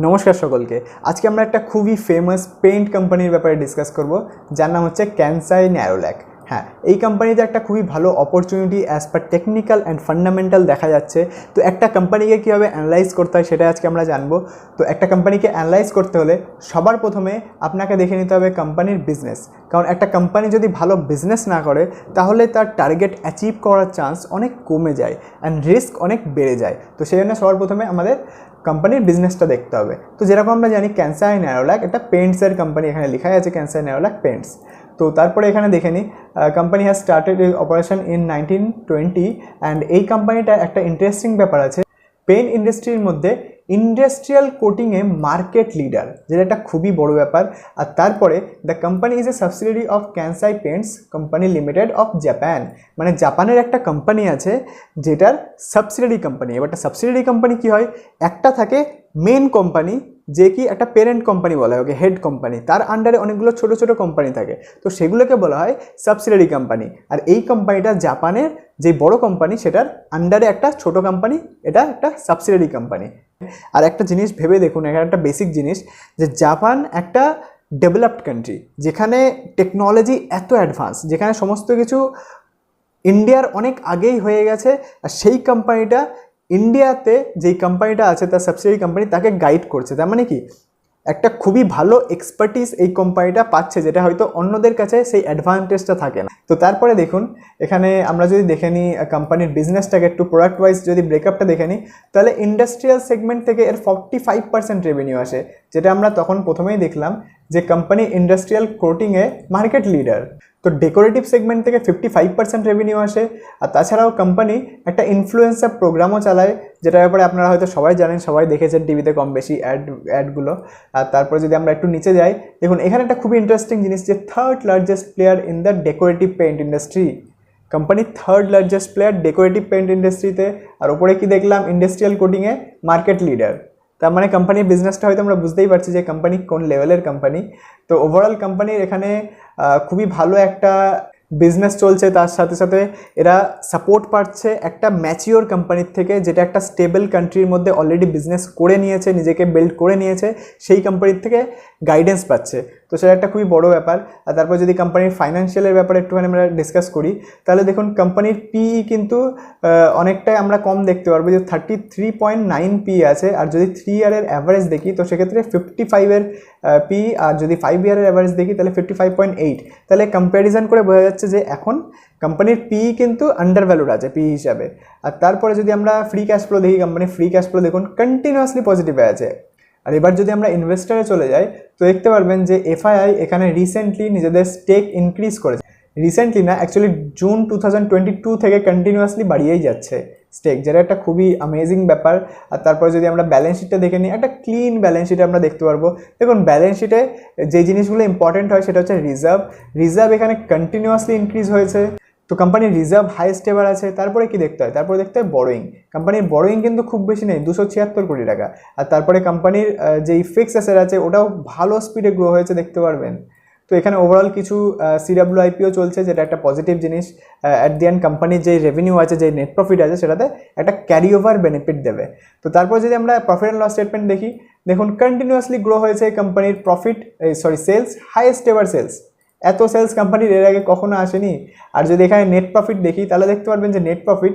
নমস্কার সকলকে। আজকে আমরা একটা খুবই ফেমাস পেইন্ট কোম্পানির ব্যাপারে ডিসকাস করব, যার নাম হচ্ছে ক্যানসাই ন্যারোল্যাক। হ্যাঁ, এই কোম্পানিতে একটা খুবই ভালো opportunity as per technical and fundamental দেখা যাচ্ছে। তো একটা কোম্পানিকে কীভাবে অ্যানালাইজ করতে হয় সেটা আজকে আমরা জানবো। তো একটা কোম্পানিকে অ্যানালাইজ করতে হলে সবার প্রথমে আপনাকে দেখে নিতে হবে কোম্পানির বিজনেস। কারণ একটা কোম্পানি যদি ভালো বিজনেস না করে তাহলে তার টার্গেট অ্যাচিভ করার চান্স অনেক কমে যায় অ্যান্ড রিস্ক অনেক বেড়ে যায়। তো সেই জন্য সবার প্রথমে আমাদের কোম্পানির বিজনেসটা দেখতে হবে। তো যেরকম আমরা জানি ক্যানসাই ন্যারোল্যাক একটা পেন্টসের কোম্পানি, এখানে লেখাই আছে ক্যানসাই ন্যারোল্যাক পেন্টস। তো তারপরে এখানে দেখে নিই company has started operation in 1920 and এই কোম্পানিটা একটা ইন্টারেস্টিং ব্যাপার আছে, পেইন্ট ইন্ডাস্ট্রির মধ্যে ইন্ডাস্ট্রিয়াল কোটিংয়ে মার্কেট লিডার, যেটা একটা খুবই বড় ব্যাপার। আর তারপরে the company is a subsidiary of Kansai paints company limited of Japan, মানে জাপানের একটা কোম্পানি আছে যেটার সাবসিডিয়ারি কোম্পানি। এবারটা সাবসিডিয়ারি কোম্পানি কী হয়, একটা থাকে মেন কোম্পানি যে কি একটা পেরেন্ট কোম্পানি বলা হয়, ওকে হেড কোম্পানি, তার আন্ডারে অনেকগুলো ছোটো ছোটো কোম্পানি থাকে, তো সেগুলোকে বলা হয় সাবসিডিয়ারি কোম্পানি। আর এই কোম্পানিটা জাপানের যে বড় কোম্পানি সেটার আন্ডারে একটা ছোট কোম্পানি, এটা একটা সাবসিডিয়ারি কোম্পানি। আর একটা জিনিস ভেবে দেখুন, এখানে একটা বেসিক জিনিস, যে জাপান একটা ডেভেলপড কান্ট্রি যেখানে টেকনোলজি এত অ্যাডভান্স, যেখানে সমস্ত কিছু ইন্ডিয়ার অনেক আগেই হয়ে গেছে, আর সেই কোম্পানিটা ইন্ডিয়াতে যেই কোম্পানিটা আছে তার সাবসিডিয়ারি কোম্পানি তাকে গাইড করছে। তার মানে কি একটা খুবই ভালো এক্সপার্টিস এই কোম্পানিটা পাচ্ছে, যেটা হয়তো অন্যদের কাছে সেই অ্যাডভান্টেজটা থাকে না। তো তারপরে দেখুন এখানে আমরা যদি দেখে নিই কোম্পানির বিজনেসটাকে একটু প্রোডাক্ট ওয়াইজ যদি ব্রেকআপটা দেখে নিই, তাহলে ইন্ডাস্ট্রিয়াল সেগমেন্ট থেকে এর 45% রেভিনিউ আসে, যেটা আমরা তখন প্রথমেই দেখলাম যে কোম্পানি ইন্ডাস্ট্রিয়াল কোটিংয়ে মার্কেট লিডার। তো ডেকোরেটিভ সেগমেন্ট থেকে 55% রেভিনিউ আসে। আর তাছাড়াও কোম্পানি একটা ইনফ্লুয়েন্সার প্রোগ্রামও চালায়, যেটার ব্যাপারে আপনারা হয়তো সবাই জানেন, সবাই দেখেছেন টিভিতে কম বেশি অ্যাডগুলো। আর তারপরে যদি আমরা একটু নিচে যাই, দেখুন এখানে একটা খুবই ইন্টারেস্টিং জিনিস, যে third largest player in the decorative paint industry. Company third largest player decorative paint ইন্ডাস্ট্রিতে, আর ওপরে কি দেখলাম ইন্ডাস্ট্রিয়াল কোটিংয়ে মার্কেট লিডার। তার মানে কোম্পানির বিজনেসটা হয়তো আমরা বুঝতেই পারছি যে কোম্পানি কোন লেভেলের কোম্পানি। তো ওভারঅল কোম্পানির এখানে খুবই ভালো একটা বিজনেস চলছে, তার সাথে সাথে এরা সাপোর্ট পাচ্ছে একটা ম্যাচিওর কোম্পানির থেকে, যেটা একটা স্টেবল কান্ট্রির মধ্যে অলরেডি বিজনেস করে নিয়েছে, নিজেকে বিল্ড করে নিয়েছে, সেই কোম্পানির থেকে গাইডেন্স পাচ্ছে। তো সেটা একটা খুবই বড় ব্যাপার। আর তারপর যদি কোম্পানির ফাইন্যান্সিয়ালের ব্যাপারে একটুখানি আমরা ডিসকাস করি, তাহলে দেখুন কোম্পানির পিই কিন্তু অনেকটাই আমরা কম দেখতে পারবো, যে 33.9 পি আছে। আর যদি 3 ইয়ারের অ্যাভারেজ দেখি তো সেক্ষেত্রে 55-এর পি, আর যদি 5 ইয়ারের অ্যাভারেজ দেখি তাহলে 55.8। তাহলে কম্প্যারিজন করে বোঝা যাচ্ছে যে এখন কোম্পানির পি কিন্তু আন্ডার ভ্যালুড আছে পি হিসাবে। আর তারপরে যদি আমরা ফ্রি ক্যাশ ফ্লো দেখি, কোম্পানির ফ্রি ক্যাশ ফ্লো দেখুন কন্টিনিউয়াসলি পজিটিভে আছে। আর এবার যদি আমরা ইনভেস্টারে চলে যাই তো দেখতে পারবেন যে এফআইআই এখানে রিসেন্টলি নিজেদের স্টেক ইনক্রিজ করেছে। রিসেন্টলি না, অ্যাকচুয়ালি জুন 2022 থেকে কন্টিনিউয়াসলি বাড়িয়েই যাচ্ছে স্টেক, যেটা একটা খুবই অ্যামেজিং ব্যাপার। আর তারপরে যদি আমরা ব্যালেন্স শিটটা দেখে নিই, একটা ক্লিন ব্যালেন্স শিটে আমরা দেখতে পারবো। দেখুন ব্যালেন্স শিটে যে জিনিসগুলো ইম্পর্টেন্ট হয় সেটা হচ্ছে রিজার্ভ এখানে কন্টিনিউয়াসলি ইনক্রিজ হয়েছে। তো কোম্পানির রিজার্ভ হাইয়েস্ট এবার আছে। তারপরে কি দেখতে হয়, তারপরে দেখতে হয় বড়োয়িং। কোম্পানির বড়োয়িং কিন্তু খুব বেশি নেই, 276 কোটি টাকা। আর তারপরে কোম্পানির যেই ফিক্সড অ্যাসেট আছে ওটাও ভালো স্পিডে গ্রো হয়েছে দেখতে পারবেন। তো এখানে ওভারঅল কিছু CWIPও চলছে, যেটা একটা পজিটিভ জিনিস। অ্যাট দি এন্ড কোম্পানির যে রেভিনিউ আছে, যে নেট প্রফিট আছে, সেটাতে একটা ক্যারি ওভার বেনিফিট দেবে। তো তারপর যদি আমরা প্রফিট অ্যান্ড লস স্টেটমেন্ট দেখি, দেখুন কন্টিনিউয়াসলি গ্রো হয়েছে কোম্পানির সেলস, হাইয়েস্ট এভার সেলস। এত সেলস কোম্পানির এর আগে কখনো আসেনি। আর যদি এখানে নেট প্রফিট দেখি তাহলে দেখতে পারবেন যে নেট প্রফিট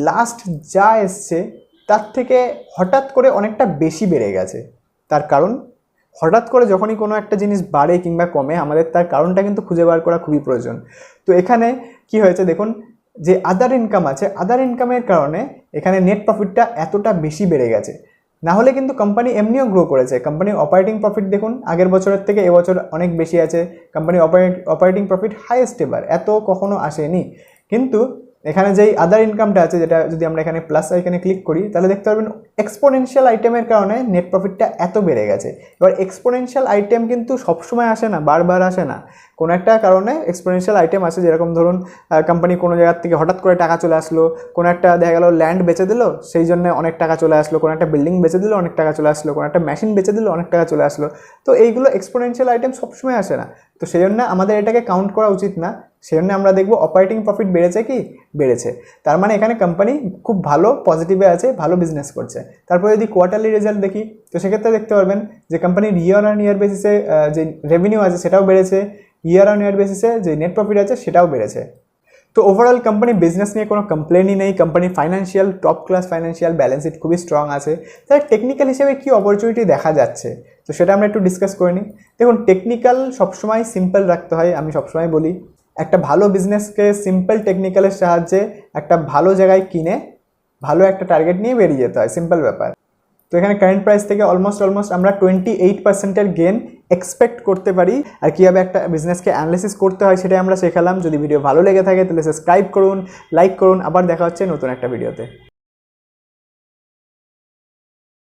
লাস্ট যা এসছে তার থেকে হঠাৎ করে অনেকটা বেশি বেড়ে গেছে। তার কারণ হঠাৎ করে যখনই কোনো একটা জিনিস বাড়ে কিংবা কমে, আমাদের তার কারণটা কিন্তু খুঁজে বার করা খুবই প্রয়োজন। তো এখানে কি হয়েছে দেখুন, যে আদার ইনকাম আছে, আদার ইনকামের কারণে এখানে নেট প্রফিটটা এতটা বেশি বেড়ে গেছে। না হলে কিন্তু কোম্পানি এমনিও গ্রো করেছে। কোম্পানির অপারেটিং প্রফিট দেখুন আগের বছরের থেকে এবছর অনেক বেশি আছে। কোম্পানির অপারেটিং প্রফিট হাইয়েস্ট এবার, এত কখনো আসেনি। কিন্তু এখানে যেই আদার ইনকামটা আছে, যেটা যদি আমরা এখানে প্লাস আইকনে ক্লিক করি তাহলে দেখতে পারবেন এক্সপোনেনশিয়াল আইটেমের কারণে নেট প্রফিটটা এত বেড়ে গেছে। এবার এক্সপোনেনশিয়াল আইটেম কিন্তু সবসময় আসে না, বারবার আসে না, কোনো একটা কারণে এক্সপোনেনশিয়াল আইটেম আসে। যেরকম ধরুন কোম্পানি কোনো জায়গার থেকে হঠাৎ করে টাকা চলে আসলো, কোনো একটা দেখা গেল ল্যান্ড বেচে দিল, সেই জন্য অনেক টাকা চলে আসলো, কোনো একটা বিল্ডিং বেচে দিল, অনেক টাকা চলে আসলো, কোনো একটা মেশিন বেচে দিল, অনেক টাকা চলে আসলো। তো এইগুলো এক্সপোনেনশিয়াল আইটেম সবসময় আসে না। তো সেই জন্য আমাদের এটাকে কাউন্ট করা উচিত না, সেজন্য আমরা দেখব অপারেটিং প্রফিট বেড়েছে কি, বেড়েছে। তার মানে এখানে কোম্পানি খুব ভালো পজিটিভে আছে, ভালো বিজনেস করছে। তারপরে যদি কোয়ার্টারলি রেজাল্ট দেখি তো সেক্ষেত্রে দেখতে পারবেন যে কোম্পানির ইয়ার অন ইয়ার বেসিসে যে রেভিনিউ আছে সেটাও বেড়েছে, ইয়ার অন ইয়ার বেসিসে যে নেট প্রফিট আছে সেটাও বেড়েছে। তো ওভারঅল কোম্পানি বিজনেস নিয়ে কোনো কমপ্লেনই নেই, কোম্পানির financial top class financial balance sheet খুবই স্ট্রং আছে। তাহলে টেকনিক্যাল হিসেবে কী অপরচুনিটি দেখা যাচ্ছে তো সেটা আমরা একটু ডিসকাস করে নিই। দেখুন, টেকনিক্যাল সবসময় সিম্পল রাখতে হয়, আমি সবসময় বলি একটা ভালো বিজনেসকে সিম্পল টেকনিক্যালের সাহায্যে একটা ভালো জায়গায় কিনে ভালো একটা টার্গেট নিয়ে বেরিয়ে যেতে হয়, সিম্পল ব্যাপার। তো এখানে কারেন্ট প্রাইস থেকে অলমোস্ট আমরা 28% গেন এক্সপেক্ট করতে পারি। আর কীভাবে একটা বিজনেসকে অ্যানালিসিস করতে হয় সেটাই আমরা শেখালাম। যদি ভিডিও ভালো লেগে থাকে তাহলে সাবস্ক্রাইব করুন, লাইক করুন। আবার দেখা হচ্ছে নতুন একটা ভিডিওতে।